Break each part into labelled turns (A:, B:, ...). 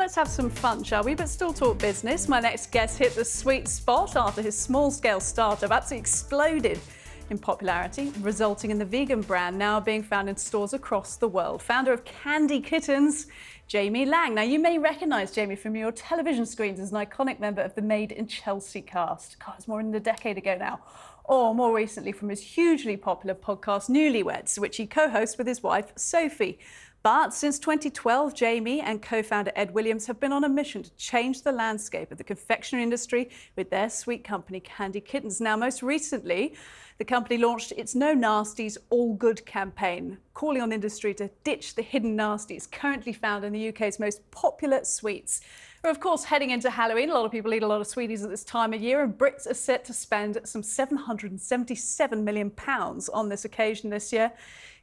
A: let's have some fun, shall we? But still talk business. My next guest hit the sweet spot after his small-scale startup absolutely exploded in popularity, resulting in the vegan brand now being found in stores across the world. Founder of Candy Kittens, Jamie Laing. Now, you may recognise Jamie from your television screens as an iconic member of the Made in Chelsea cast. God, it's more than a decade ago now. Or more recently from his hugely popular podcast, Newlyweds, which he co-hosts with his wife, Sophie. But since 2012, Jamie and co-founder Ed Williams have been on a mission to change the landscape of the confectionery industry with their sweet company, Candy Kittens. Now, most recently, the company launched its No Nasties, All Good campaign, calling on the industry to ditch the hidden nasties currently found in the UK's most popular sweets. We're, of course, heading into Halloween. A lot of people eat a lot of sweeties at this time of year, and Brits are set to spend some £777 million on this occasion this year.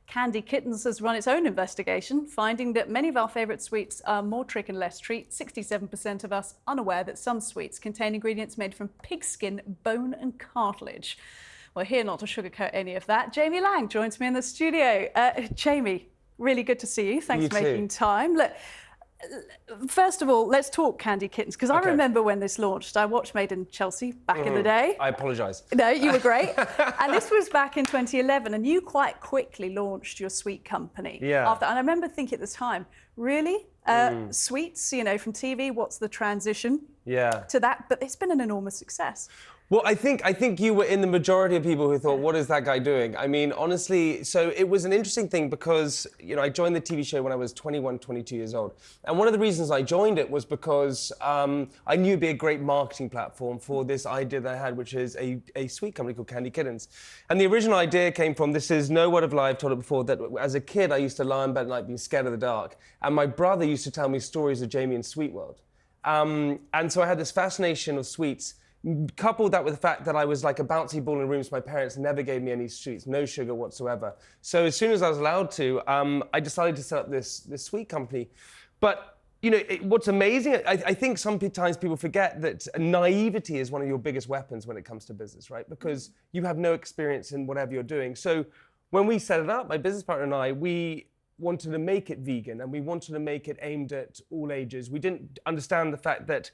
A: Candy Kittens has run its own investigation, finding that many of our favourite sweets are more trick and less treat. 67% of us unaware that some sweets contain ingredients made from pig skin, bone and cartilage. Well, here not to sugarcoat any of that, Jamie Laing joins me in the studio. Jamie, really good to see you. Thanks for making time. Look, first of all, let's talk Candy Kittens, because I remember when this launched. I watched Made in Chelsea back in the day.
B: I apologise.
A: No, you were great. And this was back in 2011, and you quite quickly launched your sweet company.
B: Yeah.
A: And I remember thinking at the time, really? Sweets, you know, from TV, what's the transition to that? But it's been an enormous success.
B: Well, I think you were in the majority of people who thought, what is that guy doing? I mean, honestly, so it was an interesting thing because, you know, I joined the TV show when I was 21, 22 years old. And one of the reasons I joined it was because I knew it'd be a great marketing platform for this idea that I had, which is a sweet company called Candy Kittens. And the original idea came from, this is no word of lie, I've told it before, that as a kid, I used to lie in bed at night being scared of the dark. And my brother used to tell me stories of Jamie and Sweet World. And so I had this fascination of sweets. Coupled that with the fact that I was like a bouncy ball in rooms, my parents never gave me any sweets, no sugar whatsoever. So as soon as I was allowed to, I decided to set up this sweet company. But you know, what's amazing, I think sometimes people forget that naivety is one of your biggest weapons when it comes to business, right? Because you have no experience in whatever you're doing. So when we set it up, my business partner and I, we wanted to make it vegan, and we wanted to make it aimed at all ages. We didn't understand the fact that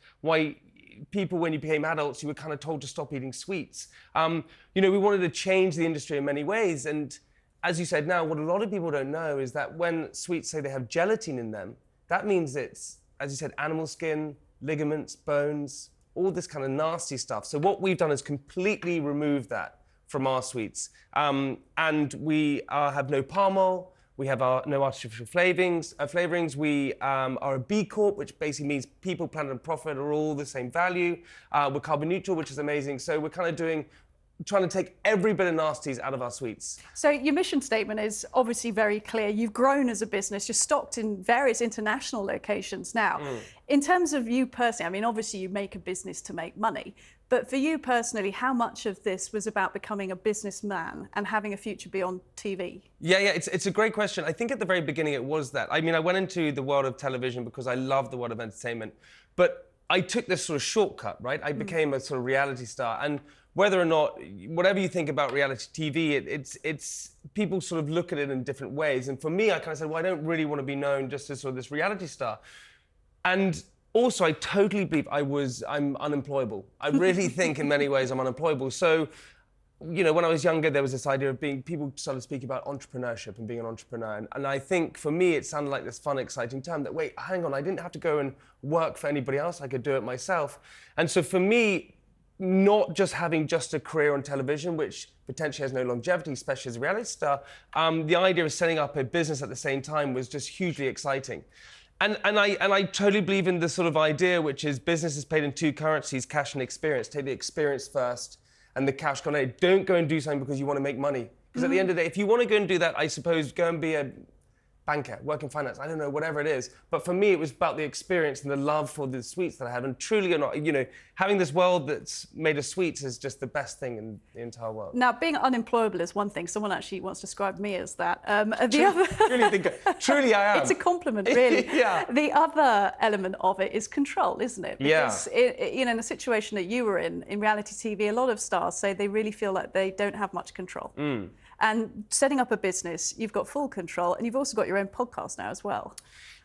B: people, when you became adults, you were kind of told to stop eating sweets. You know, we wanted to change the industry in many ways. And as you said now, what a lot of people don't know is that when sweets say they have gelatin in them, that means it's, as you said, animal skin, ligaments, bones, all this kind of nasty stuff. So what we've done is completely remove that from our sweets. And we have no palm oil. We have no artificial flavorings. We are a B Corp, which basically means people, planet, and profit are all the same value. We're carbon neutral, which is amazing. So we're kind of trying to take every bit of nasties out of our sweets.
A: So your mission statement is obviously very clear. You've grown as a business. You're stocked in various international locations now. In terms of you personally, I mean, obviously you make a business to make money. But for you personally, how much of this was about becoming a businessman and having a future beyond TV?
B: Yeah, it's a great question. I think at the very beginning it was that. I mean, I went into the world of television because I love the world of entertainment, but I took this sort of shortcut, right? I became a sort of reality star. And whether or not, whatever you think about reality TV, it's people sort of look at it in different ways. And for me, I kind of said, well, I don't really want to be known just as sort of this reality star. And also, I totally believe I'm unemployable. I really think in many ways I'm unemployable. So, you know, when I was younger, there was this idea of people started speaking about entrepreneurship and being an entrepreneur. And I think for me, it sounded like this fun, exciting term that, wait, hang on, I didn't have to go and work for anybody else. I could do it myself. And so for me, not just having just a career on television, which potentially has no longevity, especially as a reality star, the idea of setting up a business at the same time was just hugely exciting. And I totally believe in the sort of idea, which is business is paid in two currencies, cash and experience. Take the experience first and the cash go later. Don't go and do something because you want to make money. Because at the end of the day, if you want to go and do that, I suppose go and be a banker, work in finance, I don't know, whatever it is. But for me, it was about the experience and the love for the sweets that I have. And truly, you know, having this world that's made of sweets is just the best thing in the entire world.
A: Now, being unemployable is one thing. Someone actually once described me as that.
B: Truly I am.
A: It's a compliment, really.
B: Yeah.
A: The other element of it is control, isn't it? Because, you know, in the situation that you were in reality TV, a lot of stars say they really feel like they don't have much control. And setting up a business, you've got full control, and you've also got your own podcast now as well.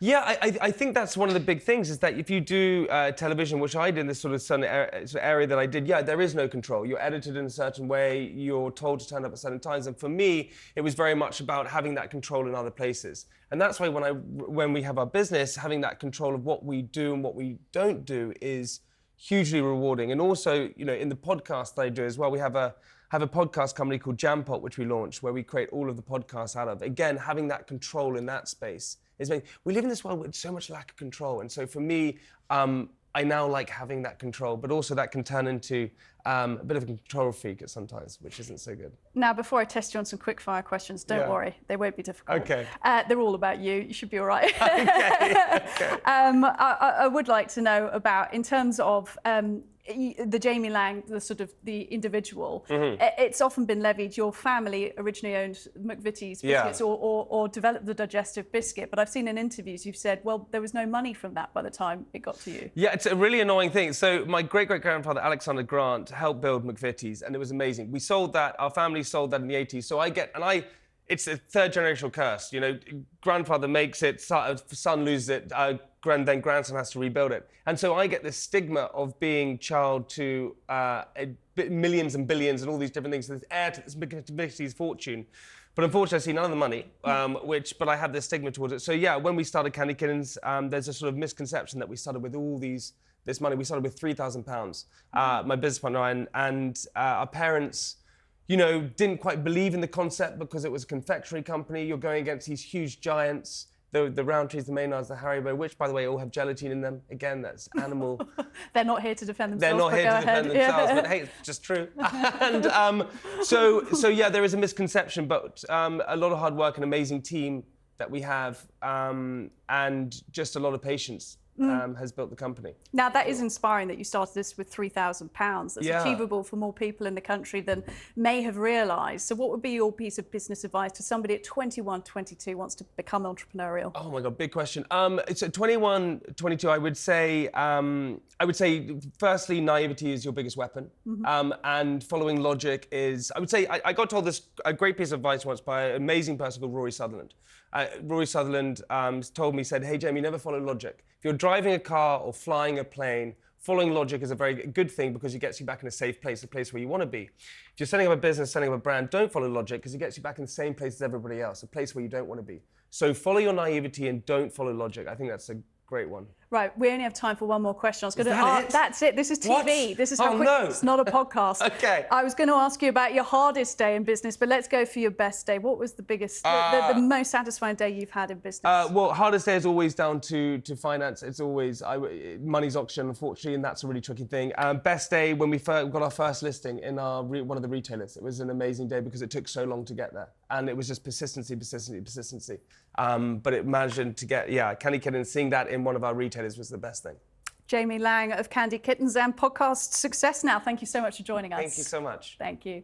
B: Yeah, I think that's one of the big things, is that if you do television, which I did in this sort of area that I did, yeah, there is no control. You're edited in a certain way, you're told to turn up at certain times, and for me, it was very much about having that control in other places. And that's why when we have our business, having that control of what we do and what we don't do is hugely rewarding. And also, you know, in the podcast that I do as well, we have a podcast company called Jampot, which we launched, where we create all of the podcasts out of. Again, having that control in that space is we live in this world with so much lack of control. And so for me, I now like having that control, but also that can turn into a bit of a control freak at sometimes, which isn't so good.
A: Now, before I test you on some quick fire questions, don't worry, they won't be difficult.
B: Okay.
A: They're all about you. You should be all right.
B: Okay.
A: I would like to know about, in terms of the Jamie Laing, the individual. It's often been levied. Your family originally owned McVitie's biscuits, or developed the digestive biscuit. But I've seen in interviews you've said, well, there was no money from that by the time it got to you. Yeah,
B: it's a really annoying thing. So my great-great-grandfather Alexander Grant helped build McVitie's, and it was amazing. We sold that. Our family sold that in the 80s. So it's a third-generational curse. You know, grandfather makes it, son loses it, then grandson has to rebuild it. And so I get this stigma of being child to millions and billions and all these different things, this heir to this McVitie's fortune. But unfortunately, I see none of the money, but I have this stigma towards it. So yeah, when we started Candy Kittens, there's a sort of misconception that we started with all this money. We started with £3,000, my business partner and our parents, you know, didn't quite believe in the concept because it was a confectionery company. You're going against these huge giants, the Rowntrees, the Maynards, the Haribo, which, by the way, all have gelatin in them. Again, that's animal.
A: They're not here to defend themselves.
B: They're not here to defend themselves, but hey, it's just true. And so yeah, there is a misconception, but a lot of hard work, an amazing team that we have, and just a lot of patience. Has built the company.
A: Now, that is inspiring that you started this with £3,000. That's achievable for more people in the country than may have realised. So what would be your piece of business advice to somebody at 21, 22 wants to become entrepreneurial? Oh
B: my God, big question. So 21, 22, I would say firstly, naivety is your biggest weapon. And following logic is, I would say, I got told a great piece of advice once by an amazing person called Rory Sutherland. Rory Sutherland told me, said, hey, Jamie, never follow logic. If you're driving a car or flying a plane, following logic is a very good thing because it gets you back in a safe place, a place where you want to be. If you're setting up a business, setting up a brand, don't follow logic because it gets you back in the same place as everybody else, a place where you don't want to be. So follow your naivety and don't follow logic. I think that's a great one.
A: Right, we only have time for one more question. I was going to
B: ask.
A: That's it. This is TV.
B: What?
A: This is how quick.
B: No.
A: It's not a podcast.
B: Okay.
A: I was going to ask you about your hardest day in business, but let's go for your best day. What was the biggest, the most satisfying day you've had in business? Well,
B: hardest day is always down to finance. It's always money's auction, unfortunately, and that's a really tricky thing. Best day when we got our first listing in one of the retailers. It was an amazing day because it took so long to get there, and it was just persistency. But it managed to get Candy Kittens. Seeing that in one of our retailers was the best thing.
A: Jamie Laing of Candy Kittens and podcast success now. Thank you so much for joining us.
B: Thank you so much.
A: Thank you.